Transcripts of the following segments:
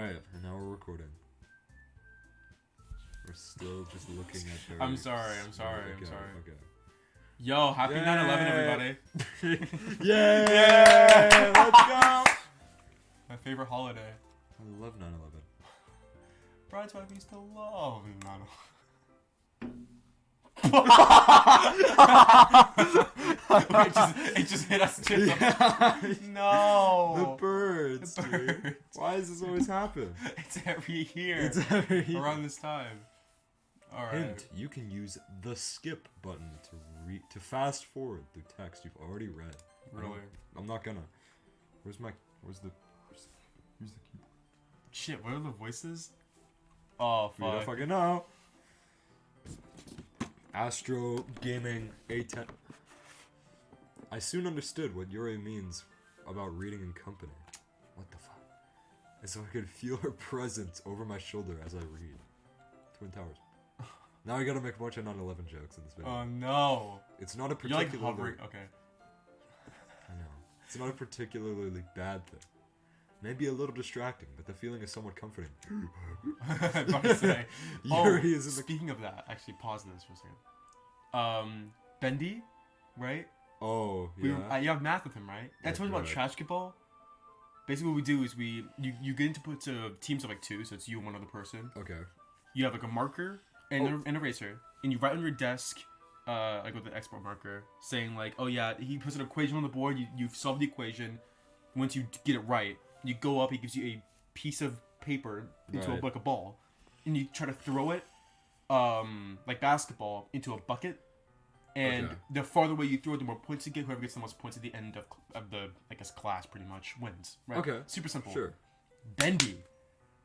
Alright, and now we're recording. We're still just looking at their... I'm sorry. Okay. Yo, happy 9/11, everybody. Yay! Let's go! My favorite holiday. I love 9/11. Bride's wife used to love 9/11. it just hit us too. Yeah. No. The birds, dude. Why does this always happen? It's every year. Around this time. Alright. Hint, you can use the skip button to fast forward through text you've already read. Really? I'm not gonna. Where's the keyboard? Shit, what are the voices? Oh, fuck. We don't fucking know. Astro Gaming A10. I soon understood what Yuri means about reading in company. What the fuck? And so I could feel her presence over my shoulder as I read. Twin Towers. Now I gotta make a bunch of 9/11 jokes in this video. Oh no. It's not a You're particularly... like hovering. Okay. I know. It's not a particularly bad thing. Maybe a little distracting, but the feeling is somewhat comforting. I was about to say. Yuri is in the... Speaking of that, actually pause this for a second. Bendy, right? Oh, yeah. You have math with him, right? That's what about trash ball. Basically, what we do is you get into teams of like 2, so it's you and one other person. Okay. You have like a marker and an eraser, and you write on your desk, like with an export marker, saying like, oh yeah, he puts an equation on the board. You've solved the equation. Once you get it right, you go up. He gives you a piece of paper into like a ball, and you try to throw it, like basketball, into a bucket. And the farther away you throw it, the more points you get. Whoever gets the most points at the end of the, I guess, class pretty much wins. Right? Okay. Super simple. Sure. Bendy,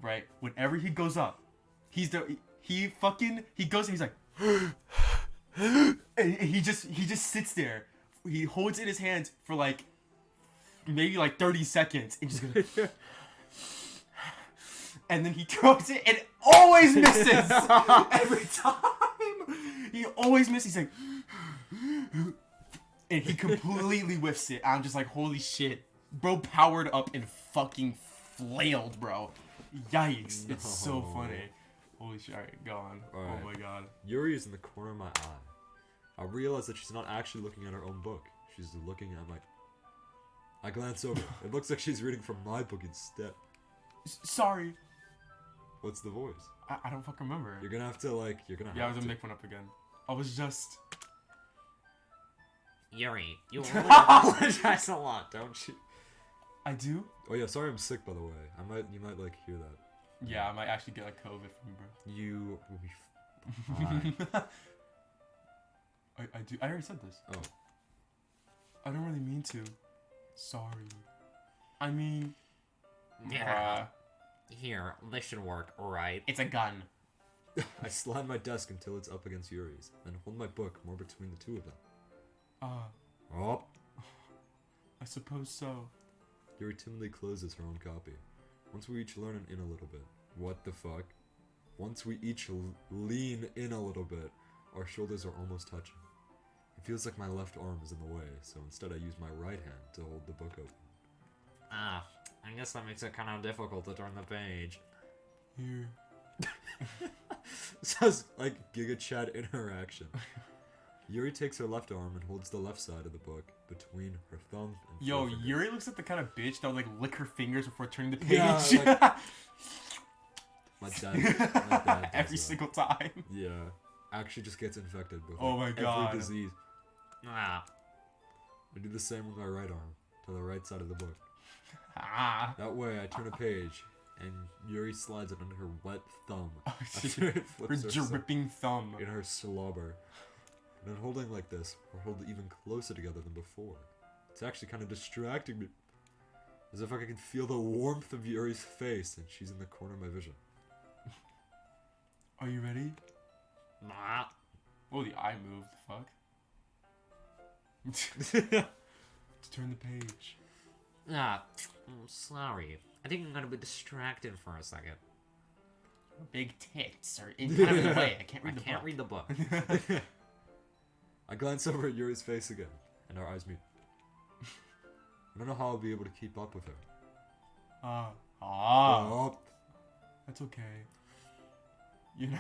right? Whenever he goes up, he goes and he's like, and he just sits there. He holds it in his hands for like maybe like 30 seconds and just goes, and then he throws it and it always misses every time. He always misses. He's like, and he completely whiffs it. I'm just like, holy shit, bro, powered up and fucking flailed, bro. Yikes! No. It's so funny. Holy shit! Alright, go on. Right. Oh my god. Yuri is in the corner of my eye. I realize that she's not actually looking at her own book. She's looking at my... I glance over. It looks like she's reading from my book instead. Sorry. What's the voice? I don't fucking remember. You're gonna have to, like, Yeah, I was gonna make one up again. I was just... Yuri, you apologize a lot, don't you? I do? Oh yeah, sorry I'm sick, by the way. You might, like, hear that. Yeah, I might actually get, like, COVID from you, bro. You will be fine. I do. I already said this. Oh. I don't really mean to. Sorry. I mean... Yeah. Here, this should work, right? It's a gun. I slide my desk until it's up against Yuri's, then hold my book more between the two of them. Oh. I suppose so. Yuri timidly closes her own copy. Once we each lean in a little bit. What the fuck? Once we each lean in a little bit, our shoulders are almost touching. It feels like my left arm is in the way, so instead I use my right hand to hold the book open. I guess that makes it kind of difficult to turn the page. Here. Sounds like Giga Chat interaction. Yuri takes her left arm and holds the left side of the book between her thumb and Yo, forefinger. Yuri looks like the kind of bitch that would like lick her fingers before turning the page. Yeah, like, my dad does every that. single time. Yeah. Actually just gets infected with Oh my God. every disease. Ah. I do the same with my right arm, to the right side of the book. Ah. That way I turn a page, and Yuri slides it under her wet thumb. Oh, After it her flips dripping thumb. in her slobber. And then holding like this, we're hold even closer together than before. It's actually kind of distracting me. As if I can feel the warmth of Yuri's face, and she's in the corner of my vision. Are you ready? Nah. Oh, the eye moved. Fuck. Let's turn the page. I'm sorry. I think I'm gonna be distracted for a second. Big tits are kind of in the way. I can't read the book. Read the book. I glance over at Yuri's face again, and our eyes meet. I don't know how I'll be able to keep up with her. Ah. Oh, It's okay. You're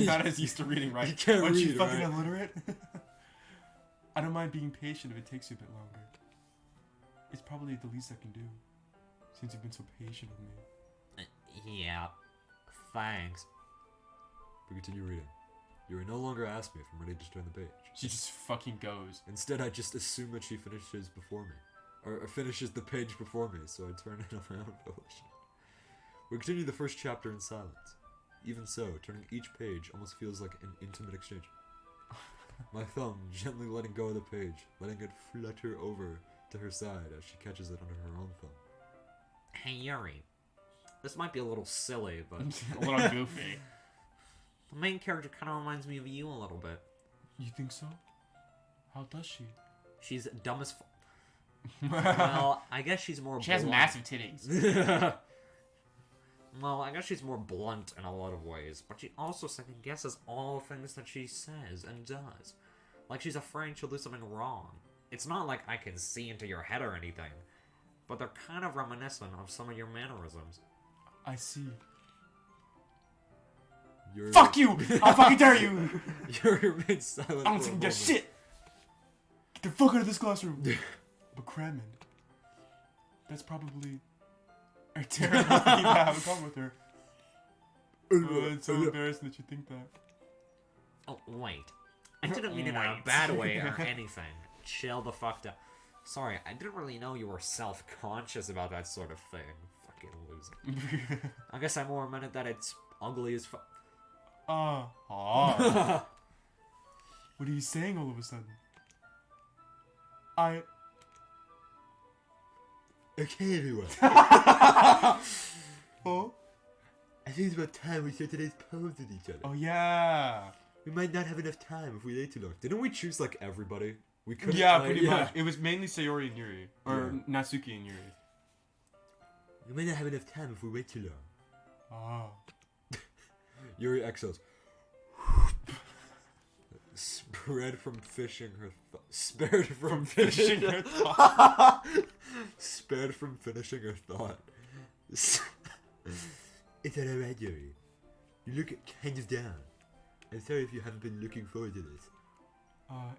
not as used to reading, right? You can't Aren't you read, fucking right? illiterate? I don't mind being patient if it takes you a bit longer. It's probably the least I can do, since you've been so patient with me. Yeah. Thanks. We continue reading. Yuri no longer asks me if I'm ready to turn the page. She just fucking goes. Instead, I just assume that she finishes before me. Or finishes the page before me, so I turn it on my own volition. We continue the first chapter in silence. Even so, turning each page almost feels like an intimate exchange. My thumb gently letting go of the page, letting it flutter over to her side as she catches it under her own thumb. Hey, Yuri. This might be a little silly, but A little goofy. the main character kind of reminds me of you a little bit. You think so? How does she? She's dumb as Well, I guess she's more She has blunt. massive titties. Well, I guess she's more blunt in a lot of ways, but she also second guesses all the things that she says and does. Like she's afraid she'll do something wrong. It's not like I can see into your head or anything, but they're kind of reminiscent of some of your mannerisms. I see. Yuri, Fuck you! How fucking dare you! Yuri remains silent I don't for a second moment. guess shit! Get the fuck out of this classroom! But Crammond, that's probably a terrible thing to have a comment with her. Oh, it's so embarrassing that you think that. Oh, wait. I didn't mean it in a Wait. bad way or anything. Chill the fuck down. Sorry, I didn't really know you were self-conscious about that sort of thing. Fucking loser. I guess I more meant it that it's ugly as fuck. What are you saying all of a sudden? Okay, everyone. Oh? I think it's about time we share today's poems with each other. Oh yeah. We might not have enough time if we wait too long. Didn't we choose like everybody? We could. Yeah, pretty much. It was mainly Sayori and Yuri. Or Yeah. Natsuki and Yuri. We might not have enough time if we wait too long. Oh. Yuri exhales. Spread from fishing her spared from Finishing fishing her thought. spared from finishing her thought. It's not alright, Yuri. You look kind of down. I'm sorry if you haven't been looking forward to this.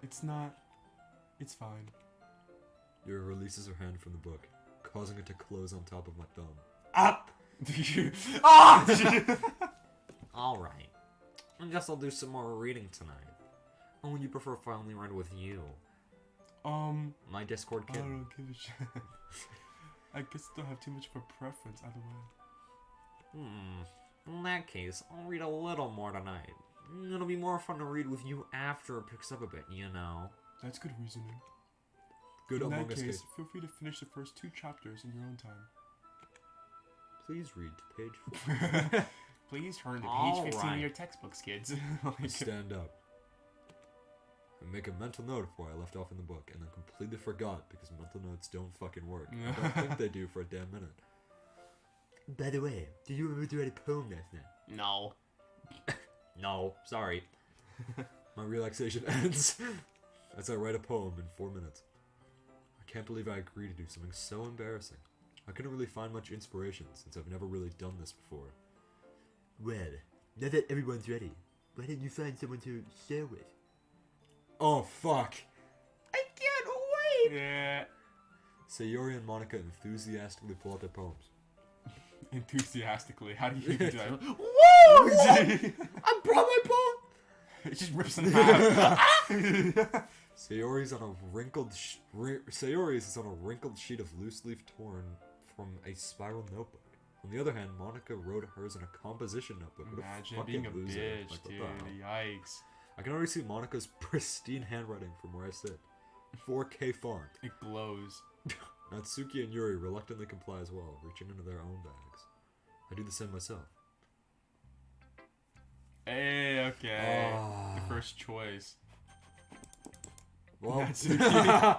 It's not. It's fine. Yuri releases her hand from the book, causing it to close on top of my thumb. Up! Ah! Alright. I guess I'll do some more reading tonight. Or would you prefer if I only read with you? I My Discord kid. don't give a shit. I guess I don't have too much of a preference either way. In that case, I'll read a little more tonight. It'll be more fun to read with you after it picks up a bit, you know? That's good reasoning. Good In that Among Us case, case. feel free to finish the first 2 chapters in your own time. Please read to page 4. Please turn to All page 15 right. of your textbooks, kids. Like, Stand up. And make a mental note of where I left off in the book, and then completely forgot because mental notes don't fucking work. I don't think they do for a damn minute. By the way, did you remember to write a poem last night? No. No, sorry. My relaxation ends as I write a poem in 4 minutes. I can't believe I agreed to do something so embarrassing. I couldn't really find much inspiration since I've never really done this before. Well, now that everyone's ready, why didn't you find someone to share with? Oh fuck! I can't wait! yeah. Sayori and Monica enthusiastically pull out their poems. Enthusiastically. How do you even do that? Woo! I brought my poem! It just rips in half. Sayori's on a wrinkled Sayori's is on a wrinkled sheet of loose leaf torn from a spiral notebook. On the other hand, Monica wrote hers in a composition notebook. What Imagine fucking being a loser. bitch, Like, what dude. the hell? Yikes. I can already see Monica's pristine handwriting from where I sit. 4K font. It glows. Natsuki and Yuri reluctantly comply as well, reaching into their own bags. I do the same myself. Hey, okay. Ah. The first choice. Well, Natsuki.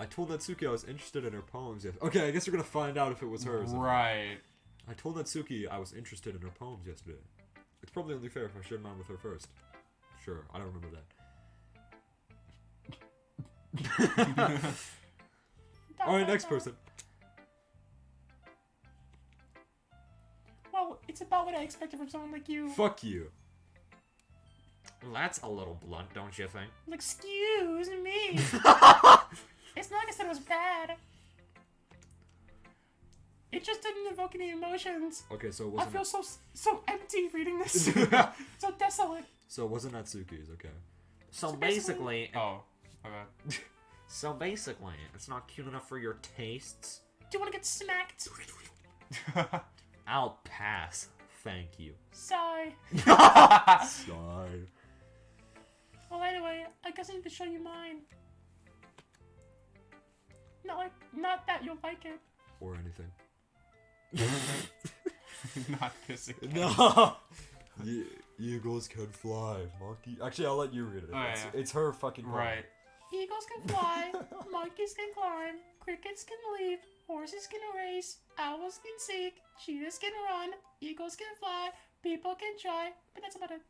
I told Natsuki I was interested in her poems. Okay, I guess we're gonna find out if it was hers. Right. I told Natsuki I was interested in her poems yesterday. It's probably only fair if I shared mine with her first. Sure, I don't remember that. Alright, next person. Well, It's about what I expected from someone like you. Fuck you. That's a little blunt, don't you think? Like, excuse me. It's not like I said it was bad. It just didn't evoke any emotions. Okay, so it I wasn't. feel so empty reading this. So desolate. So it wasn't Natsuki's. Okay. So So basically, Oh, my bad. so basically, it's not cute enough for your tastes. Do you want to get smacked? I'll pass. Thank you. Sigh. Sigh. Well, anyway, I guess I need to show you mine. Not that you'll like it. Or anything. Not kissing. No. Eagles can fly. Monkey. Actually, I'll let you read it. Oh, it's, yeah. it's her fucking. Right. Eagles can fly, monkeys can climb, crickets can leap, horses can race, owls can seek, cheetahs can run, eagles can fly, people can try, but that's about it.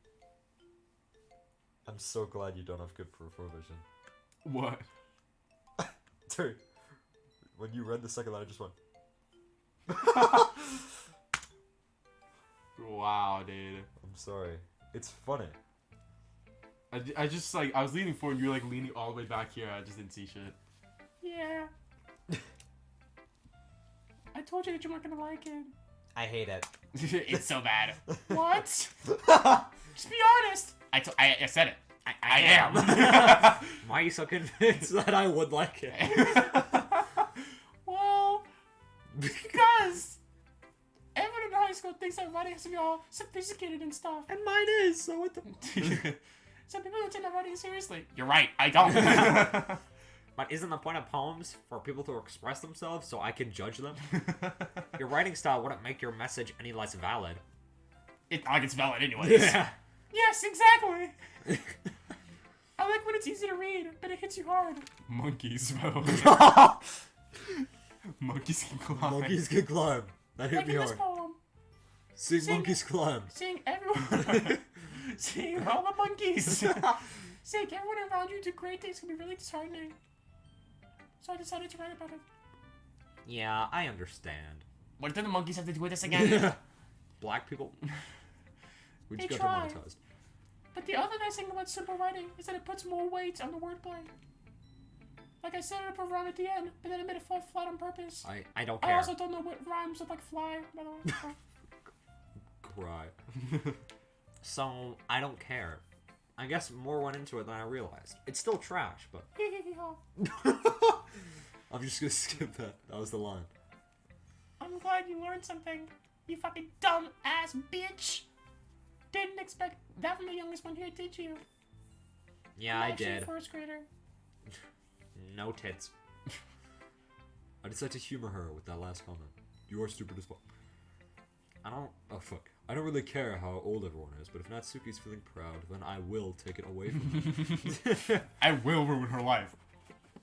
I'm so glad you don't have good peripheral vision. What? Dude, when you read the second line, I just went. Wow, dude. I'm sorry. It's funny. I just like I was leaning forward and you were like leaning all the way back here. I just didn't see shit. Yeah. I told you that you weren't gonna like it. I hate it. It's so bad. What? Just be honest. I said it. I am. Why are you so convinced that I would like it? Well, because everyone in high school thinks that writing has to be all sophisticated and stuff. And mine is, so what the. Some people don't take my writing seriously. You're right, I don't. But isn't the point of poems for people to express themselves so I can judge them? Your writing style wouldn't make your message any less valid. It's valid anyways. Yeah. Yes, exactly. I like when it's easy to read, but it hits you hard. Monkeys, bro. Monkeys can climb. Monkeys can climb. That hit Like me in this hard. poem, Seeing Sing- monkeys climb. seeing everyone, seeing all the monkeys, seeing everyone around you do great things can be really disheartening. So I decided to write about it. Yeah, I understand. What did the monkeys have to do with this again? Black people? We They just got try. demonetized. But the other nice thing about simple writing is that it puts more weight on the wordplay. Like I set it up a rhyme at the end, but then I made it fall flat on purpose. I don't I care. also don't know what rhymes with like fly, by the way. Cry. So, I don't care. I guess more went into it than I realized. It's still trash, but... I'm just gonna skip that. That was the line. I'm glad you learned something, you fucking dumb ass bitch. Didn't expect that from the youngest one here, did you? Yeah, I'm I actually did. a first grader. No tits. I decided to humor her with that last comment. You are stupid as fuck. I don't... Oh fuck. I don't really care how old everyone is, but if Natsuki's feeling proud, then I will take it away from her. I will ruin her life.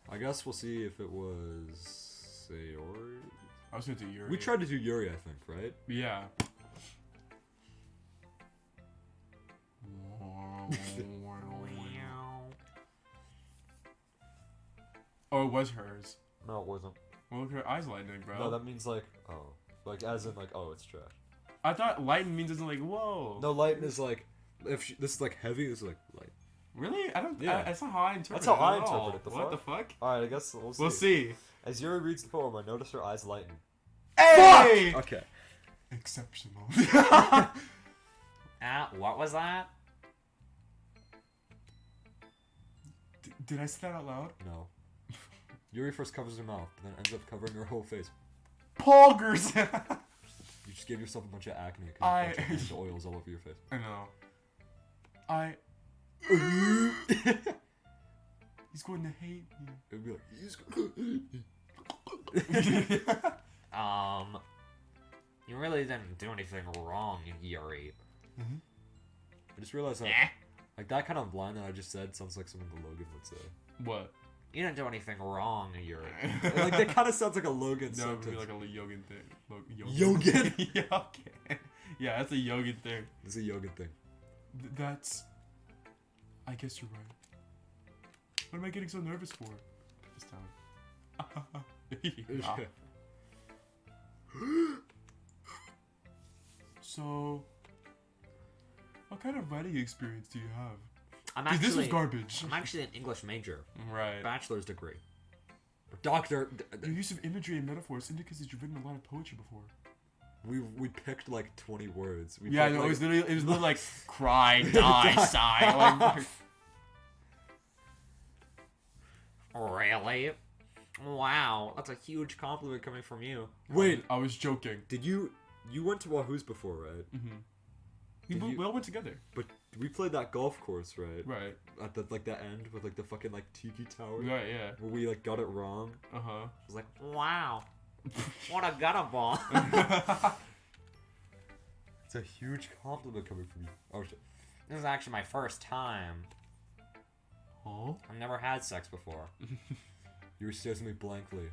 I guess we'll see if it was Sayori. I was gonna do Yuri. We tried to do Yuri, I think, right? Yeah. Oh, it was hers. No, it wasn't. Well, look at her eyes lightning, bro. No, that means like, oh. Like, as in, like, oh, it's trash. I thought lighten means it's like, whoa. No, light is like, this is like heavy, this is like light. Really? I don't. Yeah. That's not how I interpret That's how it. I at all. interpret it, the What fuck? the fuck? Alright, I guess we'll see. We'll see. As Yuri reads the poem, I notice her eyes lighten. Hey! Okay. Exceptional. What was that? Did I say that out loud? No. Yuri first covers her mouth, but then ends up covering her whole face. Poggers! You just gave yourself a bunch of acne I- because the oils all over your face. I know. He's going to hate me. It would be like, he's You really didn't do anything wrong, Yuri. I just realized that, like, that kind of line that I just said sounds like something the Logan would say. What? You didn't do anything wrong, Yuri. Like, that kind of sounds like a Logan No, it would sentence. be like a Yogan thing. Yogan? Yogan. Yeah, that's a Yogan thing. It's a Yogan thing. That's... I guess you're right. What am I getting so nervous for? This time. So, what kind of writing experience do you have? I'm Dude, actually this was garbage. I'm actually an English major, Right. bachelor's degree, doctor. Your use of imagery and metaphors indicates that you've written a lot of poetry before. We picked like 20 words. We Yeah, picked, no, like, it was literally like cry, die, sigh. Like, Really? Wow, that's a huge compliment coming from you. Wait, I was joking. did you went to Wahoo's before, right? Mm-hmm. Did We you- all went together. But we played that golf course, right? Right. At the like the end with like the fucking like tiki tower. Right, yeah. Where we like got it wrong. Uh-huh. I was like, wow, what a gutter ball. It's a huge compliment coming from you. Oh shit. This is actually my first time. Huh? I've never had sex before. You stares at me blankly. You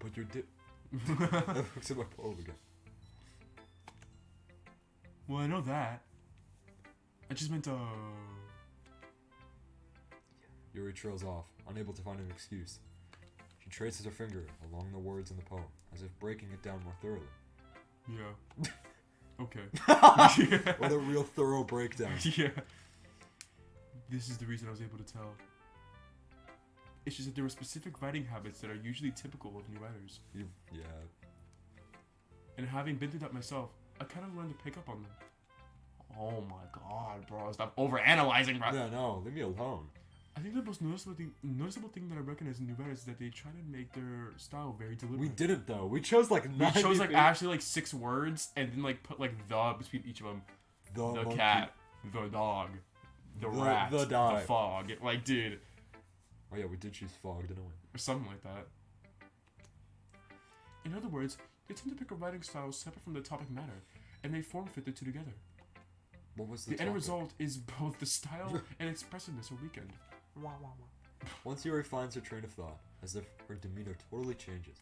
put your dip. I looked at my poem again. Well, I know that. I just meant Yuri trails off, unable to find an excuse. She traces her finger along the words in the poem, as if breaking it down more thoroughly. yeah. Okay. What a real thorough breakdown. Yeah. This is the reason I was able to tell. It's just that there were specific writing habits that are usually typical of new writers. Yeah. And having been through that myself, I kind of learned to pick up on them. Oh my god, bro. Stop overanalyzing, bro. Yeah, no, leave me alone. I think the most noticeable thing that I recognize in new writers is that they try to make their style very deliberate. We didn't though. We chose like We 90 chose like things. actually like 6 words and then like put like the between each of them. The monkey. cat, the dog, the The- rat, the dog. the fog. Like, dude, Oh yeah, we did choose fog, didn't we? or something like that. In other words, they tend to pick a writing style separate from the topic matter, and they form fit the two together. What was The end topic? result is both the style and expressiveness are weakened. Once Yuri finds her train of thought, as if her demeanor totally changes.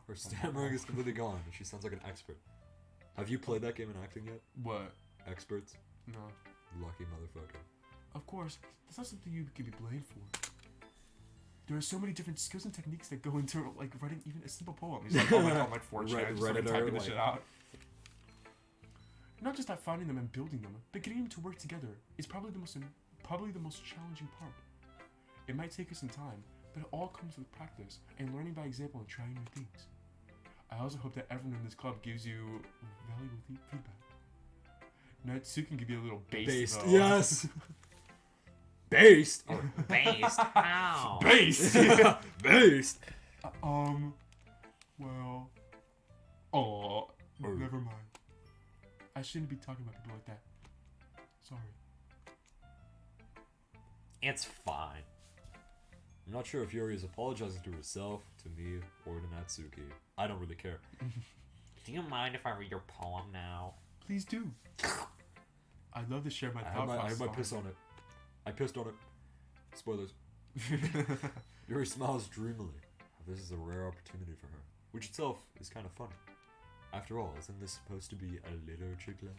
Her stammering is completely gone, and she sounds like an expert. Have you played that game in acting yet? What? Experts? No. Lucky motherfucker. Of course, that's not something you can be blamed for. There are so many different skills and techniques that go into like writing even a simple poem. He's like, oh my god, like 4chan, just like Redditor, typing this like- shit out. Not just that finding them and building them, but getting them to work together is probably the most challenging part. It might take us some time, but it all comes with practice and learning by example and trying new things. I also hope that everyone in this club gives you valuable feedback. Natsuki can be a little based. Though. Yes! Based! Oh, based? How? Based! Based! Well... Oh, Oh. never mind. I shouldn't be talking about people like that. Sorry. It's fine. I'm not sure if Yuri is apologizing to herself, to me, or to Natsuki. I don't really care. Do you mind if I read your poem now? Please do. I'd love to share my I thought had process. my piss on it. I pissed on it. Spoilers. Yuri smiles dreamily. This is a rare opportunity for her, which itself is kind of funny. After all, isn't this supposed to be a literature club?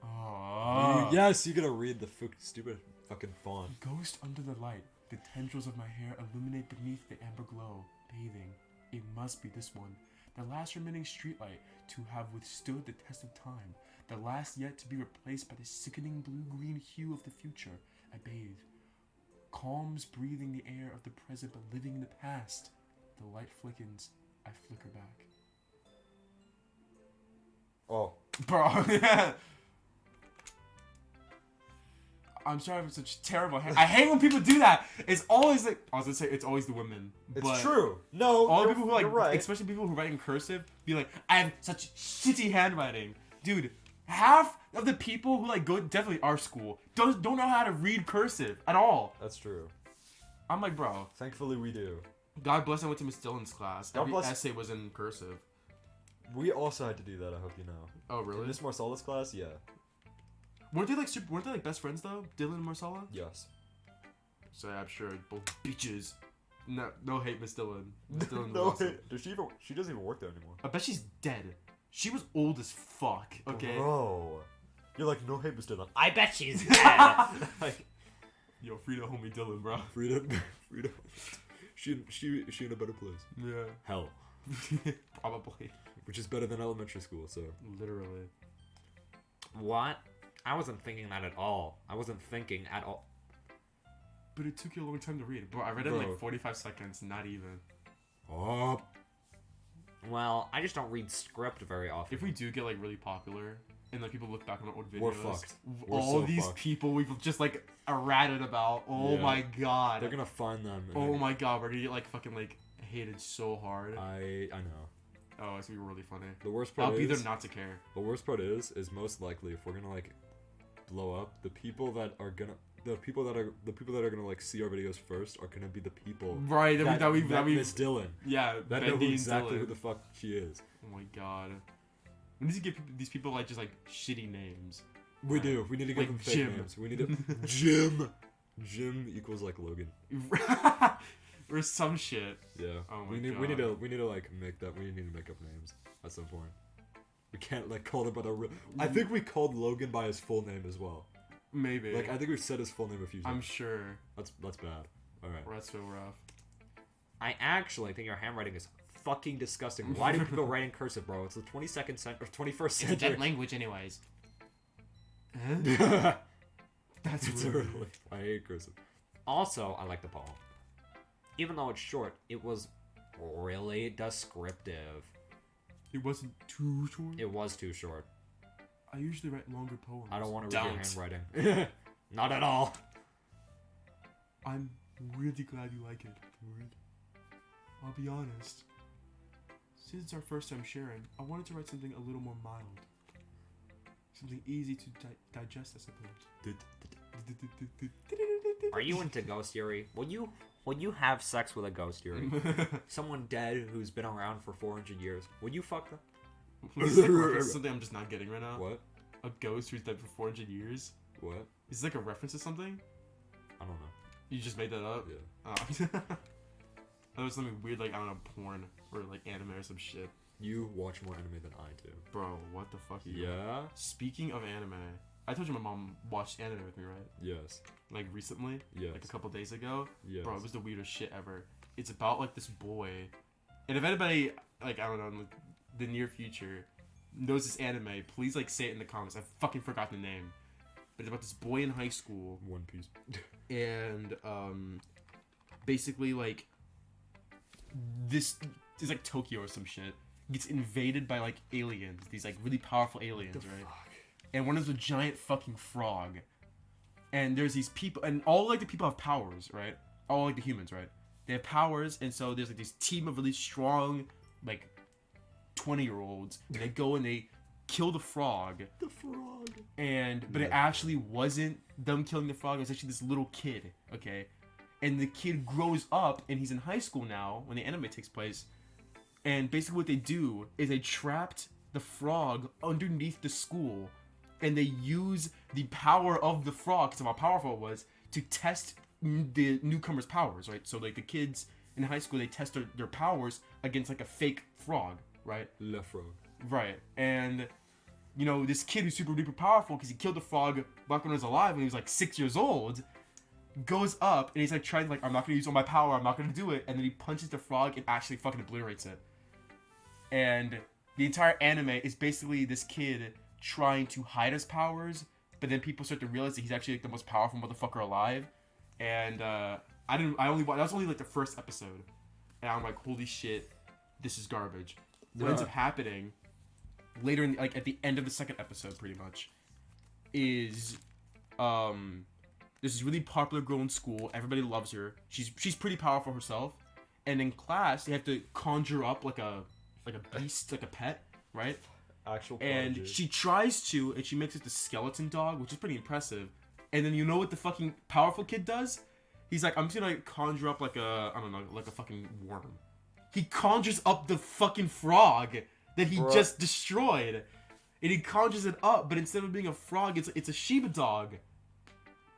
Aww. Yes, you gotta read the stupid fucking font. Ghost under the light. The tendrils of my hair illuminate beneath the amber glow. Bathing. It must be this one. The last remaining streetlight to have withstood the test of time. The last yet to be replaced by the sickening blue-green hue of the future. I bathe. Calms breathing the air of the present but living in the past. The light flickens. I flicker back. Oh. Bro, yeah. I'm sorry for such terrible I hate when people do that. It's always like, I was gonna say it's always the women. It's but true. No, all the you're- people who like, you're right. especially people who write in cursive, be like, I have such shitty handwriting. Dude, half of the people who like go definitely our school don't know how to read cursive at all. That's true. I'm like, bro, Thankfully, we do. God bless I went to Miss Dillon's class. God Every bless- essay was in cursive. We also had to do that. I hope you know. Oh In really? Miss Marcella's class, yeah. Weren't they like best friends though? Dylan and Marcella? Yes. So I'm sure both bitches. No hate, Miss Dillon. Miss Dillon was No, awesome. does she even? She doesn't even work there anymore. I bet she's dead. She was old as fuck. Okay. Bro, you're like no hate, Miss Dylan. I bet she's dead. Like, Yo, Frida, homie Dylan, bro. Frida, Frida. she in a better place. Yeah. Hell, Probably. which is better than elementary school. So Literally. What? I wasn't thinking that at all. I wasn't thinking at all. But it took you a long time to read. Bro, I read it in Bro. like 45 seconds, not even. oh, Well, I just don't read script very often. If we do get like really popular and like people look back on our old videos, We're fucked. We're all so these fucked. people we've just like ratted about. Oh Yeah. my god. they're gonna find them. and Oh then- my god, we're gonna get like fucking like hated so hard. I know. Oh, it's gonna be really funny. The worst part I'll be there is not to care. the worst part is most likely if we're gonna like blow up, the people that are gonna gonna like see our videos first are gonna be the people Right, that we Miss Dylan yeah, that Bendy know who and exactly Dylan. who the fuck she is. Oh my god. We need to give these people like just like shitty names. We do. We need to give Like them fake Jim. names. We need to Jim. Jim equals like Logan. Or some shit. Yeah. Oh my we need God. to like make that. We need to make up names at some point. We can't like call them by the real. I think we called Logan by his full name as well. Maybe. Like I think we've said his full name a few times. I'm sure. That's bad. All right. That's so rough. I actually think your handwriting is fucking disgusting. Why do people write in cursive, bro? It's the 22nd century, 21st century. language, anyways. That's It's rude. early. I hate cursive. Also, I like the poem. Even though it's short, it was really descriptive. It wasn't too short. It was too short. I usually write longer poems. I don't want to read your handwriting. Not at all. I'm really glad you like it, Word. I'll be honest. Since it's our first time sharing, I wanted to write something a little more mild. Something easy to digest, I suppose. Are you into ghost theory? Will you have sex with a ghost theory? Someone dead who's been around for 400 years. Would you fuck them? Is this like a reference to something I'm just not getting right now? What? A ghost who's dead for 400 years? What? Is this like a reference to something? I don't know. You just made that up? Yeah. Oh. That was something weird, like, I don't know, porn or like anime or some shit. You watch more anime than I do. Bro, what the fuck? Are you Yeah. Speaking of anime, I told you my mom watched anime with me, right? Yes. Like recently, Yes. like a couple days ago. Yes. Bro, it was the weirdest shit ever. It's about like this boy, and if anybody like I don't know in like, the near future knows this anime, please like say it in the comments. I fucking forgot the name, but it's about this boy in high school, One Piece. and basically like this is like Tokyo or some shit gets invaded by like aliens, these like really powerful aliens, right? And one is a giant fucking frog. And there's these people, and all like the people have powers, right? All like the humans, right? They have powers, and so there's like this team of really strong, like 20-year-olds, and they go and they kill the frog. The frog. But it actually wasn't them killing the frog. It was actually this little kid, okay? And the kid grows up, and he's in high school now when the anime takes place. And basically, what they do is they trapped the frog underneath the school, and they use the power of the frog, because of how powerful it was, to test the newcomers' powers, right? So like the kids in high school, they test their powers against like a fake frog, right? Le frog. Right. And you know, this kid who's super duper powerful because he killed the frog back when he was alive when he was like 6 years old, goes up and he's like trying like, I'm not gonna use all my power, I'm not gonna do it, and then he punches the frog and actually fucking obliterates it. And the entire anime is basically this kid trying to hide his powers, but then people start to realize that he's actually like the most powerful motherfucker alive. And that was only like the first episode, and I'm like, holy shit, this is garbage. What ends up happening later in like at the end of the second episode, pretty much, is there's this really popular girl in school. Everybody loves her. She's pretty powerful herself, and in class they have to conjure up like a beast, like a pet, right? Actual And prodigy. she tries to, and she makes it the skeleton dog, which is pretty impressive. And then you know what the fucking powerful kid does? He's like, I'm just gonna like, conjure up like a, I don't know, like a fucking worm. He conjures up the fucking frog that he just destroyed. And he conjures it up, but instead of being a frog, it's a Shiba dog.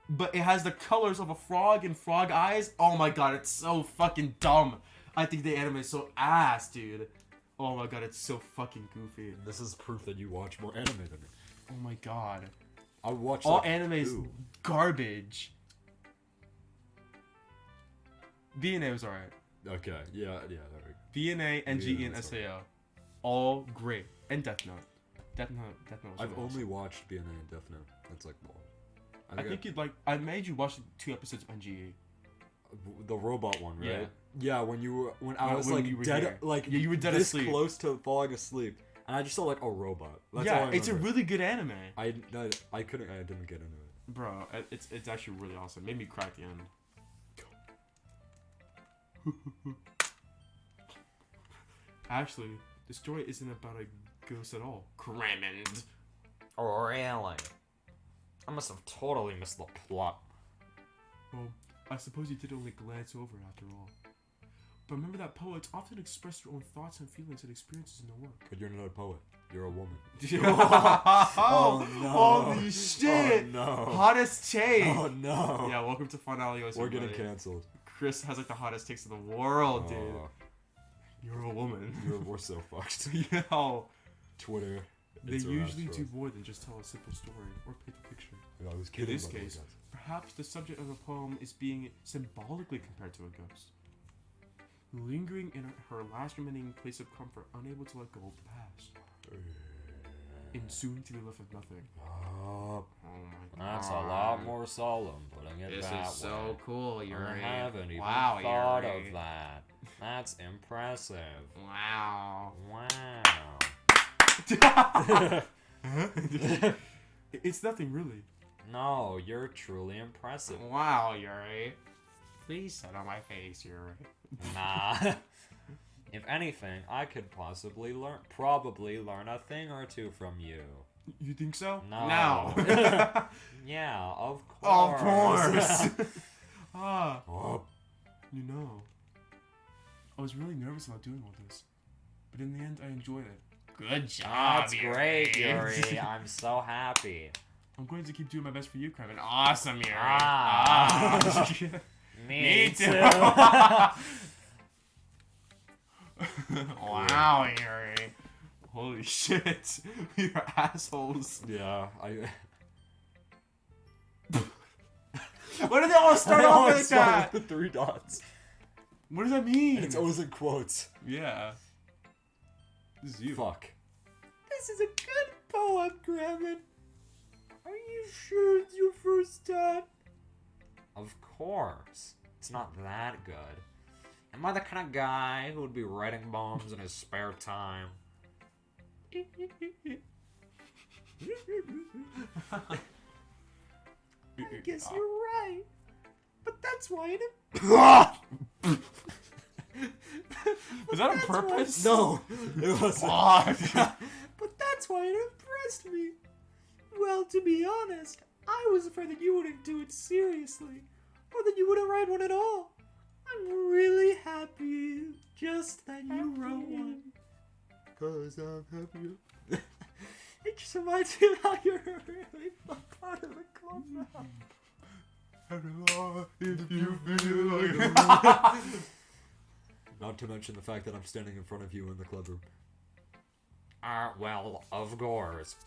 But it has the colors of a frog and frog eyes. Oh my god, it's so fucking dumb. I think the anime is so ass, dude. Oh my god, it's so fucking goofy. This is proof that you watch more anime than me. Oh my god. I watch All like anime is garbage. DNA was alright. Okay, yeah, there we BNA, NGE, and that's SAO. All great. And Death Note. Death Note was I've really only awesome. watched BNA and Death Note. That's like all. I think you'd like. I made you watch 2 episodes of NGE. the robot one, right? Yeah. Yeah, when I was When like you were dead, here. like Yeah, you were dead this asleep. close to falling asleep, and I just saw like a robot. That's all Yeah, I it's a remember. really good anime. I didn't get into it. Bro, it's actually really awesome. Made me cry at the end. Actually, the story isn't about a ghost at all. Crammond. Oh, really? I must have totally missed the plot. Well, I suppose you did only glance over after all. But remember that poets often express their own thoughts and feelings and experiences in their work. But you're not a poet. You're a woman. Oh, no. holy shit! Oh no. Hottest take! Oh no. Yeah, welcome to Finale OC, We're getting buddy. canceled. Chris has like the hottest takes in the world, dude. Oh, You're a woman. we're so fucked. Yo. Twitter. They it's a wrap usually for do us. more than just tell a simple story or paint a picture. I was In kidding. this by the way, case, guys. perhaps the subject of the poem is being symbolically compared to a ghost. Lingering in her last remaining place of comfort, unable to let go of the past. And soon to be left with nothing. Oh, Oh my god. That's a lot more solemn, putting it This that is so way. cool, I Yuri. haven't even Wow, thought Yuri. of that. That's impressive. Wow. Wow. It's nothing really. No, you're truly impressive. Wow, Yuri. Please sit on my face, Yuri. Nah. If anything, I could probably learn a thing or two from you. You think so? No. No. Yeah, of Of course. course. Ah, oh. you know, I was really nervous about doing all this, but in the end, I enjoyed it. Good job, That's great, Yuri. I'm so happy. I'm going to keep doing my best for you, Kevin. Awesome, Yuri. Ah. Me too. Wow, Yuri. Holy shit. You're assholes. Yeah, Why did they all start off like that? The 3 dots. What does that mean? And it's always in quotes. Yeah. This is you. Fuck. This is a good poem, Grammon. Are you sure it's your first time? Of course. It's not that good. Am I the kind of guy who would be writing poems in his spare time? I guess you're right. But that's why it... Was that on purpose? No, it wasn't. Fuck. But that's why it impressed me. Well, to be honest, I was afraid that you wouldn't do it seriously, or that you wouldn't write one at all. I'm really happy just that you wrote one. 'Cause I'm happy. It just reminds me of how you're really part of the club now. If you feel like Not to mention the fact that I'm standing in front of you in the clubroom. Well, of course.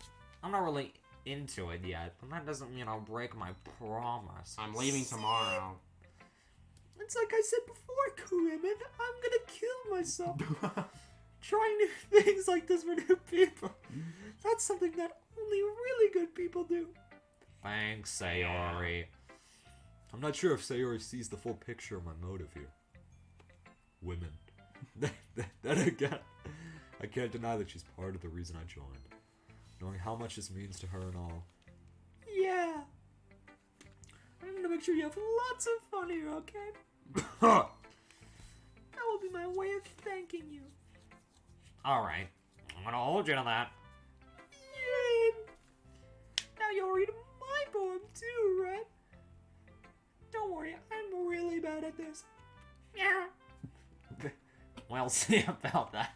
I'm not really into it yet, but that doesn't mean I'll break my promise. I'm leaving tomorrow. It's like I said before, Karimin, I'm gonna kill myself. Trying new things like this for new people. That's something that only really good people do. Thanks, Sayori. I'm not sure if Sayori sees the full picture of my motive here. Women. Then again, I can't deny that she's part of the reason I joined. Knowing how much this means to her and all. Yeah. I'm gonna make sure you have lots of fun here, okay? That will be my way of thanking you. Alright, I'm gonna hold you to that. Yay! Now you'll read my poem too, right? Don't worry, I'm really bad at this. Yeah. We'll see about that.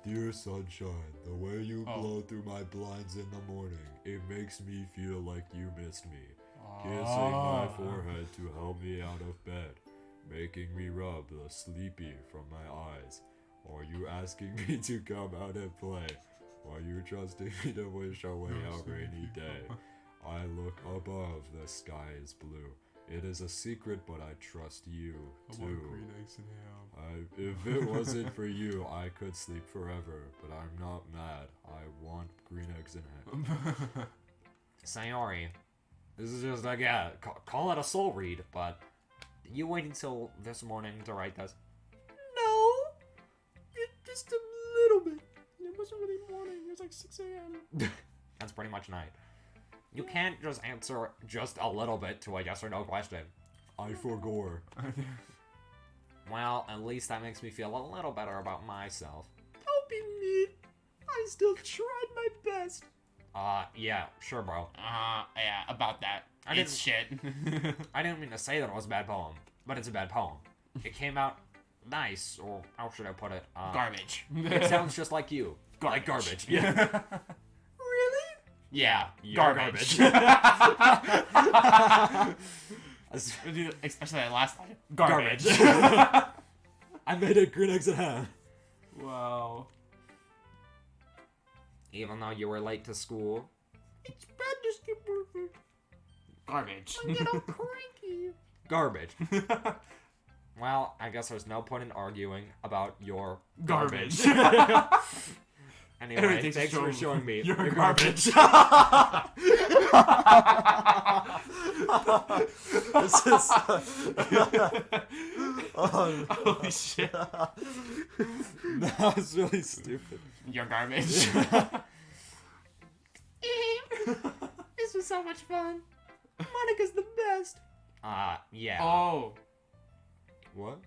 Dear sunshine, the way you Oh. blow through my blinds in the morning, it makes me feel like you missed me. Kissing my forehead to help me out of bed, making me rub the sleepy from my eyes. Are you asking me to come out and play? Are you trusting me to wish away a rainy day? I look above, the sky is blue, It is a secret, but I trust you I too. want green eggs and ham. If it wasn't for you, I could sleep forever, but I'm not mad. I want green eggs and ham. Sayori, this is just like, yeah, call it a soul read, but you waited until this morning to write this? No, just a little bit. It wasn't really morning. It was like 6 a.m. That's pretty much night. You can't just answer just a little bit to a yes or no question. I forgore. Well, at least that makes me feel a little better about myself. Don't be mean. I still tried my best. Yeah, sure, bro. Yeah, about that. I It's shit. I didn't mean to say that it was a bad poem, but it's a bad poem. It came out nice, or how should I put it? Garbage. It sounds just like you. Like garbage. Yeah. Really? Yeah, Garbage. Especially that last line. Garbage. I made it green eggs and ham. Wow. Even though you were late to school. It's bad to skip perfect. Garbage. I get all cranky. Garbage. Well, I guess there's no point in arguing about your Garbage. Anyway, thanks for showing me your your garbage. This is. Holy shit. That was really stupid. You're garbage. This was so much fun. Monica's the best. Yeah. Oh. What?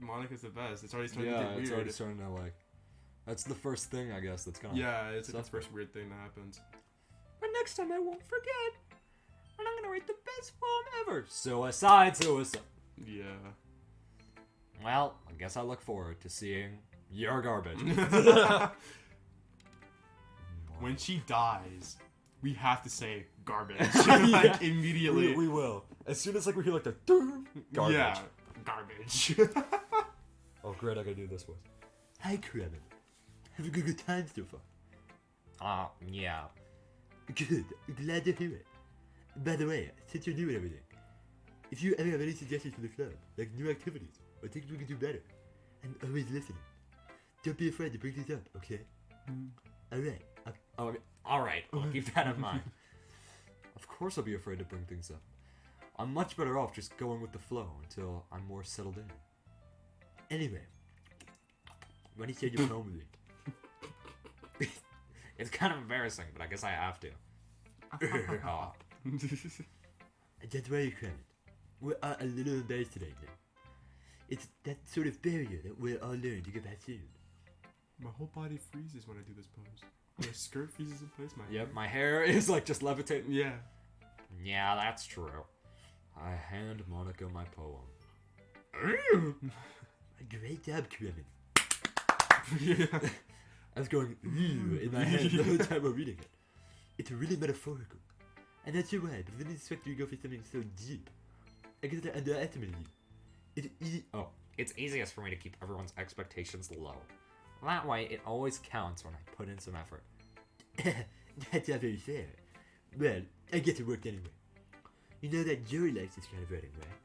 Monica's the best. It's already starting to Yeah, get weird. it's already starting to like. That's the first thing, I guess, that's gonna. Yeah, it's like the That's first weird thing that happens. But next time I won't forget. And I'm gonna write the best poem ever. Suicide. Yeah. Well, I guess I look forward to seeing your garbage. When she dies, we have to say garbage. Like, immediately. we will. As soon as like we hear like the ding, garbage. Yeah. Garbage. Oh great, I gotta do this one. Hi Kremen. Have a good time so far. Yeah. Good. Glad to hear it. By the way, since you're new and everything, if you ever have any suggestions for the club, like new activities, or things we can do better, I'm always listening. Don't be afraid to bring things up, okay? Alright. Alright, I'll keep that in mind. Of course I'll be afraid to bring things up. I'm much better off just going with the flow until I'm more settled in. Anyway, when you said your poem with me, It's kind of embarrassing, but I guess I have to. don't worry, Kremen. We're all a little embarrassed today now. It's that sort of barrier that we're all learning to get past soon. My whole body freezes when I do this pose. My skirt freezes in place. My Yep, my hair is like just levitating. Yeah. Yeah, that's true. I hand Monica my poem. Great job, Kremen. Yeah. I was going in my head the whole time we're reading it. It's really metaphorical. And that's your why, but I didn't expect you to go for something so deep. I guess I underestimated you. It's easy. Oh, it's easiest for me to keep everyone's expectations low. That way, it always counts when I put in some effort. That's not very fair. Well, I guess it worked anyway. You know that Joey likes this kind of writing, right?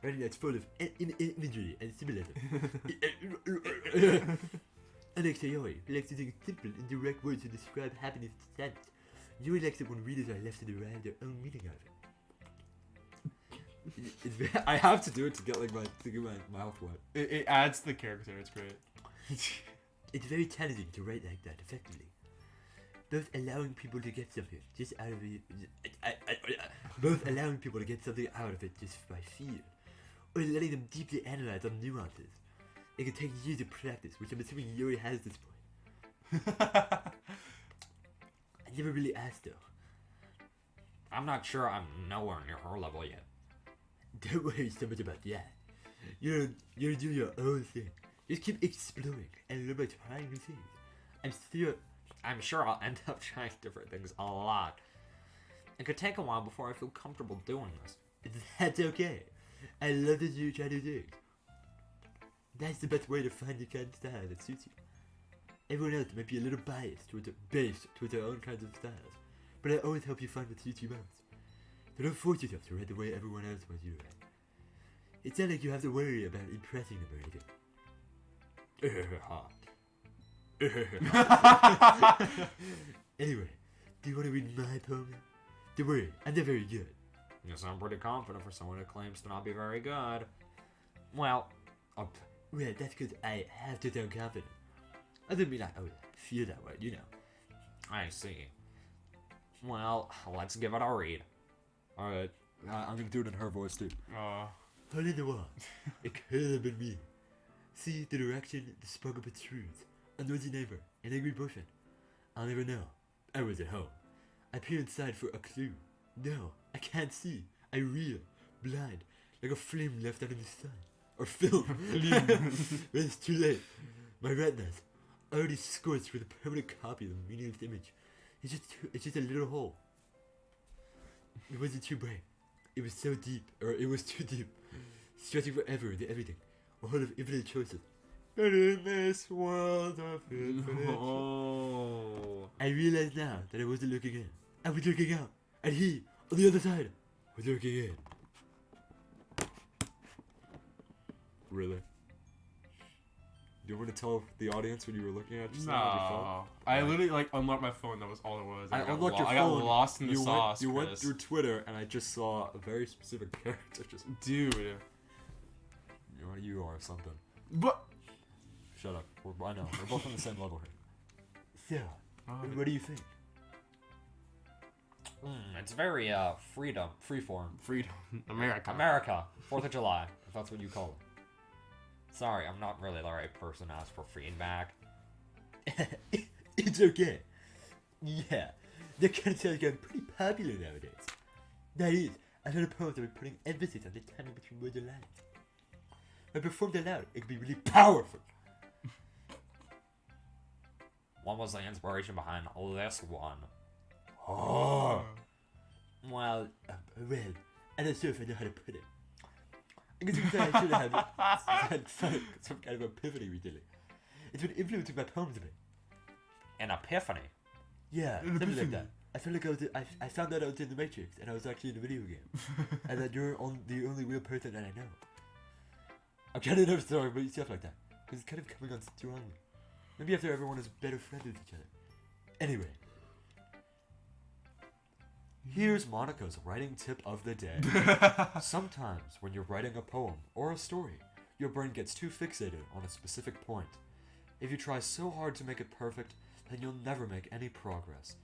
Writing that's full of imagery and symbolism. Unlike Sayori, who likes using simple and direct words to describe happiness and sadness, Joey likes it when readers are left to derive their own meaning out of it. I have to do it to get like my mouth wet. It adds to the character. It's great. It's very challenging to write like that effectively. Both allowing people to get something just out of it, both allowing people to get something out of it just by feel, or letting them deeply analyze on nuances. It can take years of practice, which I'm assuming Yuri has at this point. I never really asked though. I'm not sure I'm nowhere near her level yet. Don't worry so much about that. You're doing your own thing. Just keep exploring and learn by trying new things. I'm sure I'll end up trying different things a lot. It could take a while before I feel comfortable doing this. That's okay. I love that you try new things. That's the best way to find the kind of style that suits you. Everyone else might be a little biased towards their own kinds of styles, but I always help you find what suits you most. So don't force yourself to write the way everyone else wants you to write. It's not like you have to worry about impressing them or anything. Anyway, do you want to read my poem now? Don't worry, I'm not very good. You sound pretty confident for someone who claims to not be very good. Well, Well, that's because I have to sound confident. I don't mean I always feel that way, you know. I see. Well, let's give it a read. Alright, I'm gonna do it in her voice too. Aw. Hole in the wall. It could have been me. See the direction, the spark of its truth. A noisy neighbor, an angry boyfriend. I'll never know. I was at home. I peer inside for a clue. No, I can't see. I reel, blind, like a flame left out in the sun. Or film. But it's too late. My retinas, already scorched with a permanent copy of the meaningless image. It's just a little hole. It wasn't too bright. It was so deep, or it was too deep. Stretching forever into everything. A whole of infinite choices. And in this world of infinite Oh. I realize now that I wasn't looking in. I was looking out. And he, on the other side, was looking in. Really? Do you want me to tell the audience what you were looking at just now on your phone? No. I literally like unlocked my phone. That was all it was. I got unlocked your I phone. got lost in the sauce. You went Chris. through Twitter, and I just saw a very specific character. Just Dude. you are something. But. Shut up. I know we're both on the same level here. So, Oh, what do you think? it's very, freeform. freedom. America. America, 4th of July, if that's what you call it. Sorry, I'm not really the right person to ask for feedback. It's okay. Yeah, they're gonna tell you I'm pretty popular nowadays. That is, I heard a poem that was putting emphasis on the timing between words and lines. When performed aloud, it could be really powerful. What was the inspiration behind this one? Oh. Well, I don't know if I know how to put it. I guess you could say I should have had some kind of epiphany recently. It's been influencing my poems a bit. An epiphany. Yeah, An something like epiphany. that. I feel like I found out I was in the Matrix and I was actually in a video game. And that you're the only real person that I know. I'm trying to never talk about stuff like that. Because it's kind of coming on strongly. Maybe after everyone is better friends with each other. Anyway. Here's Monica's writing tip of the day. Sometimes when you're writing a poem or a story, your brain gets too fixated on a specific point. If you try so hard to make it perfect, then you'll never make any progress.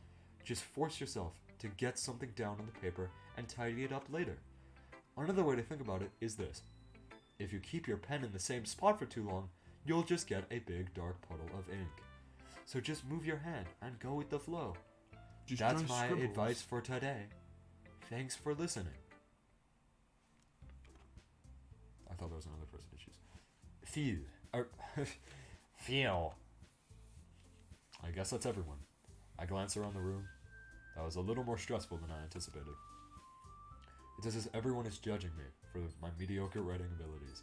Just force yourself to get something down on the paper and tidy it up later. Another way to think about it is this. If you keep your pen in the same spot for too long, you'll just get a big dark puddle of ink. So just move your hand and go with the flow. Just That's draw my scribbles. advice for today. Thanks for listening. I thought there was another person to choose. Phew. Feel. I guess that's everyone. I glance around the room. That was a little more stressful than I anticipated. It's as if everyone is judging me for my mediocre writing abilities.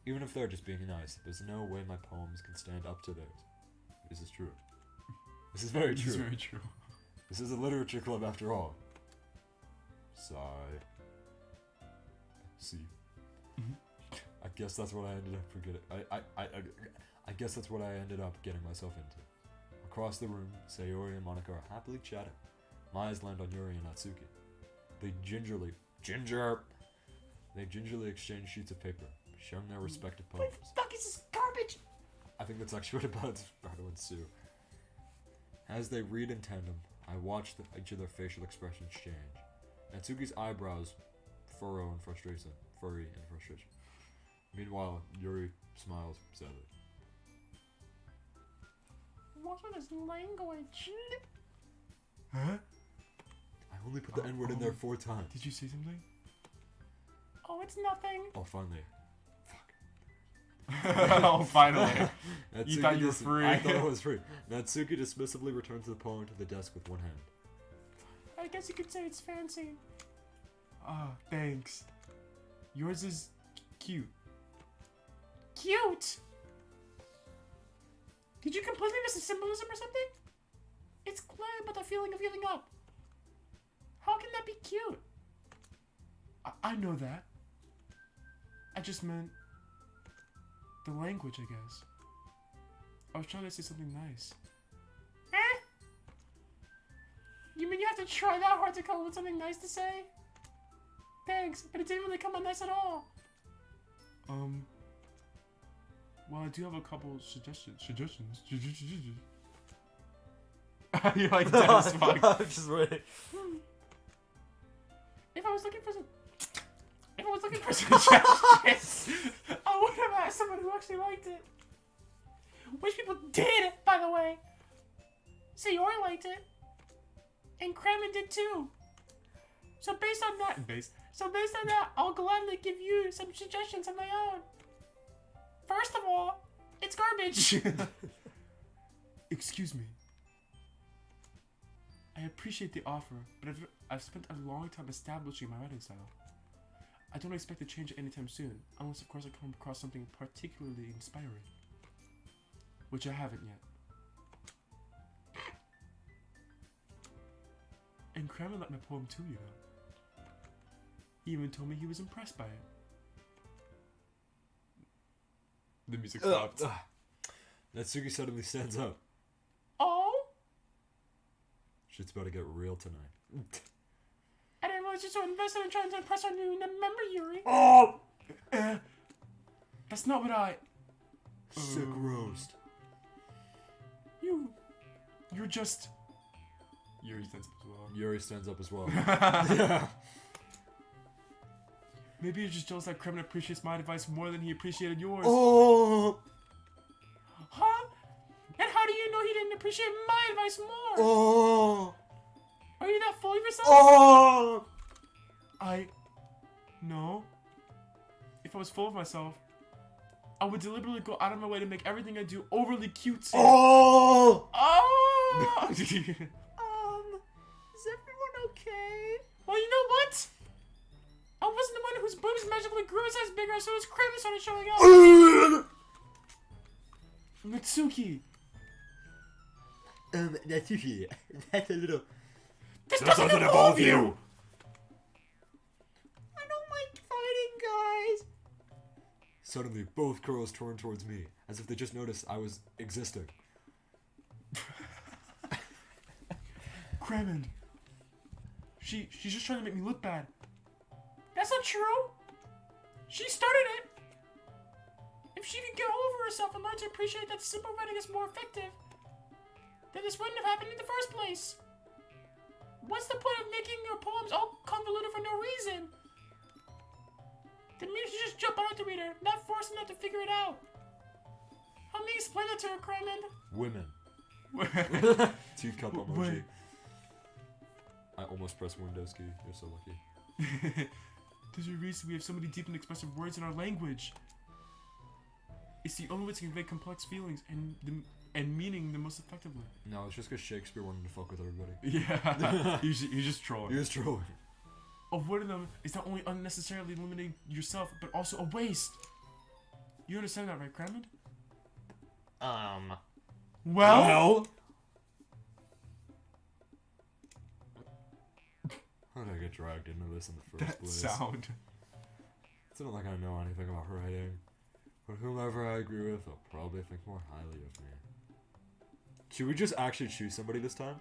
Even if they're just being nice, there's no way my poems can stand up to theirs. This is true. This is very This true. is very true. This is a literature club after all. Sigh. See. I guess that's what I ended up forgetting. I guess that's what I ended up getting myself into. Across the room, Sayori and Monica are happily chatting. My eyes land on Yuri and Natsuki. They gingerly exchange sheets of paper, sharing their respective poems. What the fuck is this garbage? I think that's actually what about to ensue. As they read in tandem, I watch each of their facial expressions change. Natsuki's eyebrows furry in frustration. Meanwhile, Yuri smiles sadly. What's with this language? Huh? I only put the N-word in there 4 times. Did you say something? Oh, it's nothing. Oh, finally. Oh, finally. Natsuki You thought you were free. I thought I was free. Natsuki dismissively returns the poem to the desk with one hand. I guess you could say it's fancy. Oh, thanks. Yours is cute. Cute! Did you completely miss the symbolism or something? It's clay, but the feeling of giving up. How can that be cute? I know that. I just meant the language, I guess. I was trying to say something nice. Eh? You mean you have to try that hard to come up with something nice to say? Thanks, but it didn't really come out nice at all. Well, I do have a couple suggestions. You like that as fuck. I'm just waiting. If I was looking for suggestions, I would have asked someone who actually liked it. Which people did, by the way. Sayori liked it. And Kremen did too. So based on that, I'll gladly give you some suggestions of my own. First of all, it's garbage. Excuse me. I appreciate the offer, but I've spent a long time establishing my writing style. I don't expect to change it anytime soon, unless of course I come across something particularly inspiring. Which I haven't yet. And Kremen liked my poem too, you know. He even told me he was impressed by it. The music stopped. Natsuki suddenly stands up. Oh? Shit's about to get real tonight. I didn't realize you're so invested in trying to impress our new member, Yuri. Oh! That's not what I... Sick roast. You're just... Yuri stands up as well. Yuri stands up as well. Yeah. Maybe you're just jealous that Kremen appreciates my advice more than he appreciated yours. Oh! Huh? And how do you know he didn't appreciate my advice more? Oh! Are you that full of yourself? Oh! No. If I was full of myself, I would deliberately go out of my way to make everything I do overly cutesy. Oh! Oh! Is everyone okay? Well, you know what? I wasn't the one whose boobs magically grew a size bigger, so his Kremen started showing up. Natsuki! Natsuki, that's a little... This doesn't involve you! I don't like fighting, guys. Suddenly, both girls turned towards me, as if they just noticed I was existing. Kremen. She's just trying to make me look bad. That's not true. She started it. If she could get over herself and learn to appreciate that simple writing is more effective, then this wouldn't have happened in the first place. What's the point of making your poems all convoluted for no reason? Then maybe you should just jump out at the reader, not forcing them to figure it out. Help me explain that to her, Kremen. Women. Teacup emoji. Wait. I almost pressed Windows key. You're so lucky. There's a reason we have so many deep and expressive words in our language. It's the only way to convey complex feelings and meaning the most effectively. No, it's just because Shakespeare wanted to fuck with everybody. Yeah, he's just trolling. He was trolling. Avoiding them is not only unnecessarily limiting yourself, but also a waste. You understand that, right, Kremen? Well, How did I get dragged into this in the first that place? sound. It's not like I know anything about writing. But whomever I agree with will probably think more highly of me. Should we just actually choose somebody this time?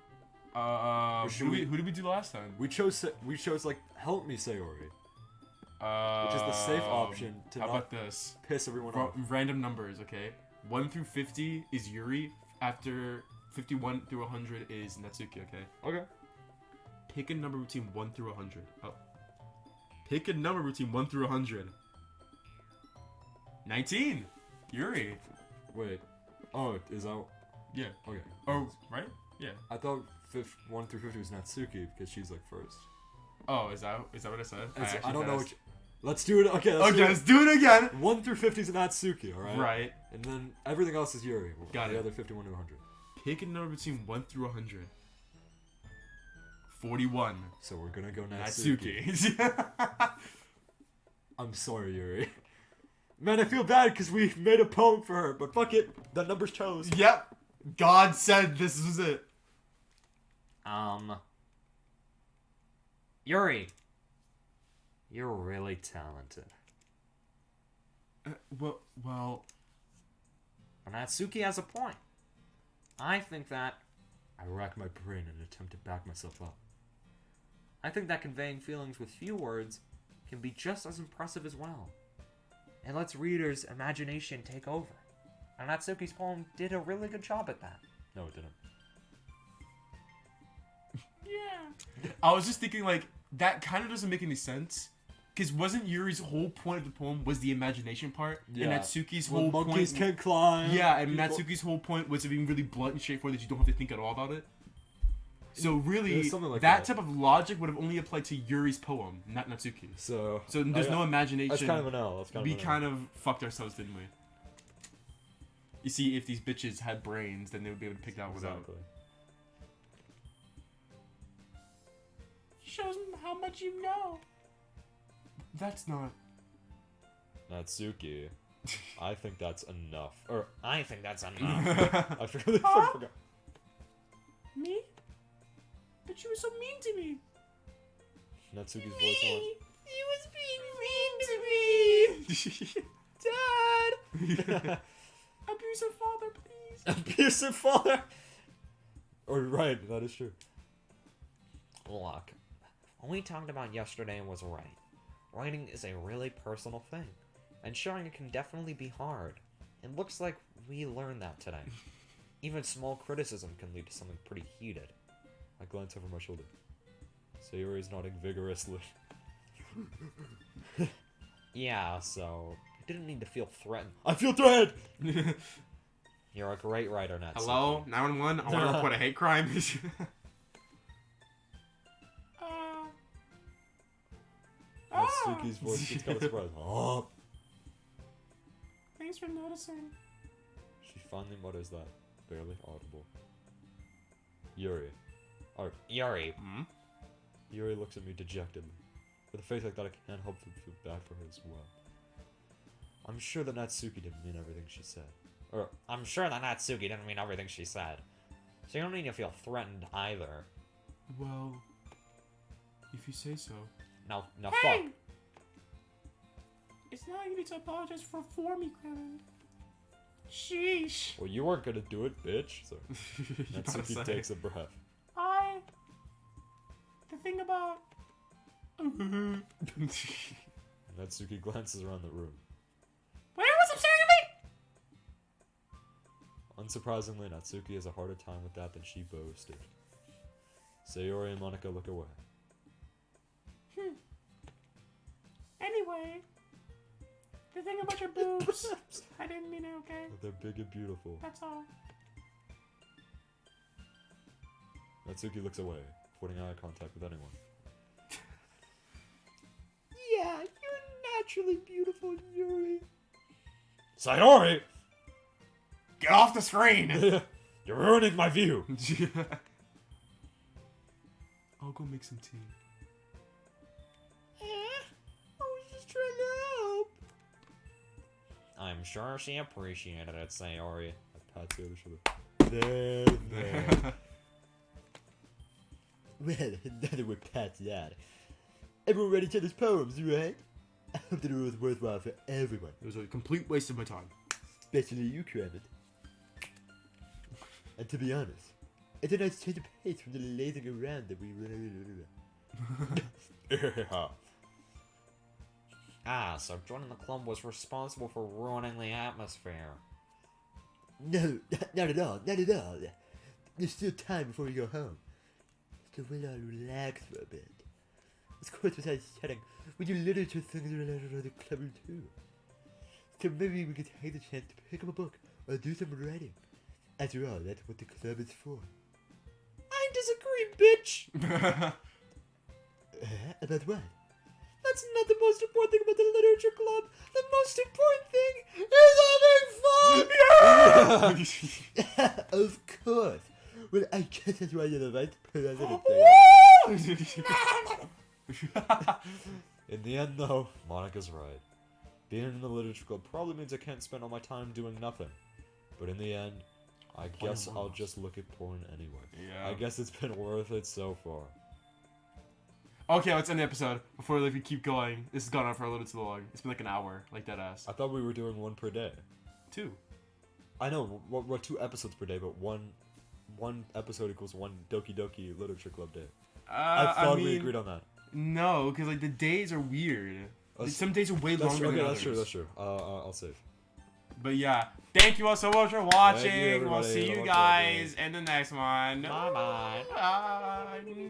Who did we do last time? We chose like help me Sayori, which is the safe option to How not about this? piss everyone off. Random numbers, okay? 1 through 50 is Yuri. After 51 through 100 is Natsuki, okay? Okay. Pick a number between 1 through 100. Oh. Pick a number between 1 through 100. 19! Yuri. Wait. Oh, is that? Yeah. Okay. Oh, right? Yeah. I thought 1 through 50 was Natsuki because she's like first. Oh, is that what I said? I don't know which. Let's do it. Okay. Let's do it again. 1 through 50 is Natsuki, alright? Right. And then everything else is Yuri. Got the it. other 51 to 100. Pick a number between 1 through 100. 41. So we're gonna go Natsuki. Natsuki. I'm sorry, Yuri. Man, I feel bad because we made a poem for her, but fuck it. The numbers chose. Yep. God said this was it. Yuri. You're really talented. Well, And Natsuki has a point. I think that I rack my brain and attempt to back myself up. conveying feelings with few words can be just as impressive as well. It lets readers' imagination take over. And Natsuki's poem did a really good job at that. No, it didn't. Yeah. I was just thinking like that kind of doesn't make any sense. Because wasn't Yuri's whole point of the poem was the imagination part? Yeah. And Natsuki's Well, whole monkeys point... can climb. Yeah, and people- Natsuki's whole point was to be really blunt and straightforward that you don't have to think at all about it. So really, There's something like that that. type of logic would have only applied to Yuri's poem, not Natsuki's. So There's no imagination. That's kind of an L. That's kind We of an kind of fucked ourselves, didn't we? You see, if these bitches had brains, then they would be able to pick that one out. Exactly. Shows how much you know. That's not... Natsuki. I think that's enough. Or I think that's enough. I really Huh? forgot. Me? But you were so mean to me. Natsuki's voice was. He was being mean to me. Dad! Abusive father, please. Abusive father. Or right, that is true. Look, what we talked about yesterday was right. Writing is a really personal thing, and sharing it can definitely be hard. It looks like we learned that today. Even small criticism can lead to something pretty heated. I glance over my shoulder. Sayori's nodding vigorously. Yeah, so you didn't need to feel threatened. I feel threatened. You're a great writer, Natsuki. Hello? 911? I want to report a hate crime. Natsuki's voice gets kind of surprised. Oh. Thanks for noticing. She finally mutters that, barely audible. Yuri. Or Yuri, Hmm? Yuri looks at me dejectedly, with a face like that I can't help but feel bad for her as well. I'm sure that Natsuki didn't mean everything she said. or I'm sure that Natsuki didn't mean everything she said. So you don't need to feel threatened either. Well, if you say so. No, Hey! fuck. It's not like you need to apologize for me, Clement. Sheesh. Well, you weren't gonna do it, bitch. So You gotta Natsuki say. takes a breath. The thing about... Natsuki glances around the room. Wait, what's upsetting me? Unsurprisingly, Natsuki has a harder time with that than she boasted. Sayori and Monica look away. Anyway, the thing about your boobs, I didn't mean it, okay? But they're big and beautiful. That's all. Natsuki looks away, avoiding eye contact with anyone. Yeah, you're naturally beautiful, Yuri. Sayori! Get off the screen! You're ruining my view! I'll go make some tea. I was just trying to help. I'm sure she appreciated it, Sayori. I pat the other shoulder. There. Well, now that we're past that, everyone ready to this poems, right? I hope that it was worthwhile for everyone, It was a complete waste of my time. especially you, Clement. And to be honest, it's a nice change of pace from the lazing around that we Ah, so joining the club was responsible for ruining the atmosphere. No, not at all, not at all. There's still time before we go home. So we'll all relax for a bit. Of course, besides chatting, we do literature things related to the club too. So maybe we could take the chance to pick up a book or do some writing. After all, that's what the club is for. I disagree, bitch! About what? That's not the most important thing about the literature club. The most important thing is having fun! Of course. Well, I guess that's why you're the vice president. In the end, though, Monica's right. Being in the literature club probably means I can't spend all my time doing nothing. But in the end, I guess I'll just look at porn anyway. Yeah. I guess it's been worth it so far. Okay, let's end the episode before we keep going. This has gone on for a little too long. It's been like an hour, like that ass. I thought we were doing one per day. 2. I know, we're 2 episodes per day, but one episode equals 1 Doki Doki Literature Club day. I thought we agreed on that. No, because like the days are weird. Some days are way longer Okay, than that's others. true. I'll save. But yeah, thank you all so much for watching. We'll everybody. see you Love guys in the next one. Bye bye. Bye.